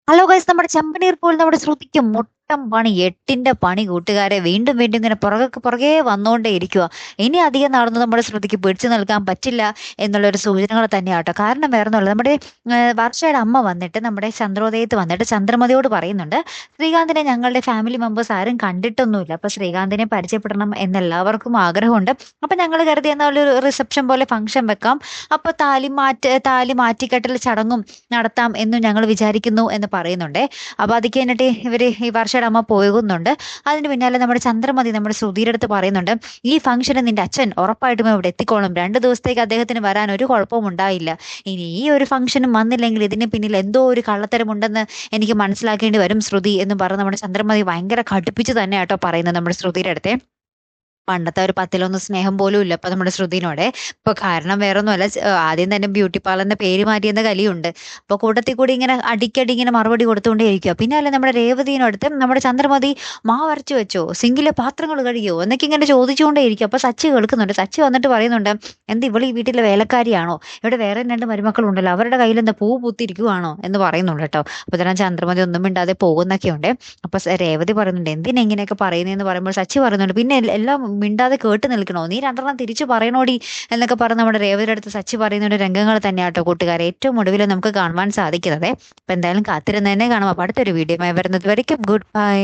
Hello guys, നമ്മുടെ ചെമ്പനീർ പോൽ നമ്മുടെ ശ്രുതിക്ക് മുട്ടം പണി, എട്ടിന്റെ പണി കൂട്ടുകാരെ. വീണ്ടും വീണ്ടും ഇങ്ങനെ പുറകെ വന്നുകൊണ്ടേ ഇരിക്കുക. ഇനി അധികം നാളൊന്നും നമ്മുടെ ശ്രുതിക്ക് പിടിച്ചു നിൽക്കാൻ പറ്റില്ല എന്നുള്ളൊരു സൂചനകൾ തന്നെയാട്ടോ. കാരണം വേറെ ഒന്നുമല്ല, നമ്മുടെ വർഷയുടെ അമ്മ വന്നിട്ട് നമ്മുടെ ചന്ദ്രോദയത്ത് വന്നിട്ട് ചന്ദ്രമതിയോട് പറയുന്നുണ്ട്, ശ്രീകാന്തിനെ ഞങ്ങളുടെ ഫാമിലി മെമ്പേഴ്സ് ആരും കണ്ടിട്ടൊന്നുമില്ല, അപ്പൊ ശ്രീകാന്തിനെ പരിചയപ്പെടണം എന്ന് എല്ലാവർക്കും ആഗ്രഹമുണ്ട്. അപ്പൊ ഞങ്ങൾ കരുതി എന്നാൽ ഒരു റിസപ്ഷൻ പോലെ ഫംഗ്ഷൻ വെക്കാം, അപ്പൊ താലി മാറ്റിക്കെട്ടൽ ചടങ്ങും നടത്താം എന്നും ഞങ്ങൾ വിചാരിക്കുന്നു എന്ന് പറയുന്നുണ്ടേ. അപ്പൊ അത് കഴിഞ്ഞിട്ട് ഈ വർഷയുടെ അമ്മ പോകുന്നുണ്ട്. അതിന് പിന്നാലെ നമ്മുടെ ചന്ദ്രമതി നമ്മുടെ ശ്രുതിയുടെ അടുത്ത് പറയുന്നുണ്ട്, ഈ ഫംഗ്ഷന് നിന്റെ അച്ഛൻ ഉറപ്പായിട്ടും ഇവിടെ എത്തിക്കോളും, 2 ദിവസത്തേക്ക് അദ്ദേഹത്തിന് വരാൻ ഒരു കുഴപ്പവും ഉണ്ടായില്ല. ഇനി ഈ ഒരു ഫംഗ്ഷനും വന്നില്ലെങ്കിൽ ഇതിന് പിന്നിൽ എന്തോ ഒരു കള്ളത്തരമുണ്ടെന്ന് എനിക്ക് മനസ്സിലാക്കേണ്ടി വരും ശ്രുതി എന്ന് പറഞ്ഞ് നമ്മുടെ ചന്ദ്രമതി ഭയങ്കര കടുപ്പിച്ച് തന്നെ ആട്ടോ പറയുന്നത് നമ്മുടെ ശ്രുതിയുടെ അടുത്തെ. പണ്ടത്തെ ഒരു പത്തിലൊന്നും സ്നേഹം പോലും ഇല്ല ഇപ്പൊ നമ്മുടെ ശ്രുതിനോടെ. ഇപ്പൊ കാരണം വേറൊന്നുമല്ല, ആദ്യം തന്നെ ബ്യൂട്ടി പാർലറിന്റെ പേര് മാറ്റിയെന്ന കലിയുണ്ട്. അപ്പൊ കൂട്ടത്തിൽ കൂടി ഇങ്ങനെ അടിക്കടി ഇങ്ങനെ മറുപടി കൊടുത്തുകൊണ്ടേ ഇരിക്കുക. പിന്നെ അല്ലെ നമ്മുടെ രേവതിനടുത്ത് നമ്മുടെ ചന്ദ്രമതി മാവ് അരച്ചു വെച്ചോ, സിങ്കിലെ പാത്രങ്ങൾ കഴുകിയോ എന്നൊക്കെ ഇങ്ങനെ ചോദിച്ചുകൊണ്ടേ ഇരിക്കും. അപ്പൊ സച്ചി കേൾക്കുന്നുണ്ട്. സച്ചി വന്നിട്ട് പറയുന്നുണ്ട്, എന്ത് ഇവള് ഈ വീട്ടിലെ വേലക്കാരിയാണോ, ഇവിടെ വേറെ 2 മരുമക്കളുണ്ടല്ലോ, അവരുടെ കയ്യിൽ എന്താ പൂ പൂത്തിരിക്കുവാണോ എന്ന് പറയുന്നുണ്ട് കേട്ടോ. അപ്പൊ തന്നെ ചന്ദ്രമതി ഒന്നും മിണ്ടാതെ പോകുന്നൊക്കെ ഉണ്ട്. അപ്പൊ രേവതി പറയുന്നുണ്ട്, എന്തിനാ ഇങ്ങനെയൊക്കെ പറയുന്നതെന്ന് പറയുമ്പോൾ സച്ചി പറയുന്നുണ്ട്, പിന്നെ എല്ലാം മിണ്ടാതെ കേട്ട് നിൽക്കണോ, നീ 2 തിരിച്ചു പറയണോടി എന്നൊക്കെ പറഞ്ഞ് നമ്മുടെ രേവതിയുടെ അടുത്ത് സച്ചി പറയുന്ന ഒരു രംഗങ്ങൾ തന്നെയാട്ടോ കൂട്ടുകാരെ ഏറ്റവും ഒടുവിൽ നമുക്ക് കാണുവാൻ സാധിക്കുന്നത്. അപ്പൊ എന്തായാലും കാത്തിരുന്ന് തന്നെ കാണാം. അപ്പൊ അടുത്തൊരു വീഡിയോ വരുന്നത് വരയ്ക്കും ഗുഡ് ബൈ.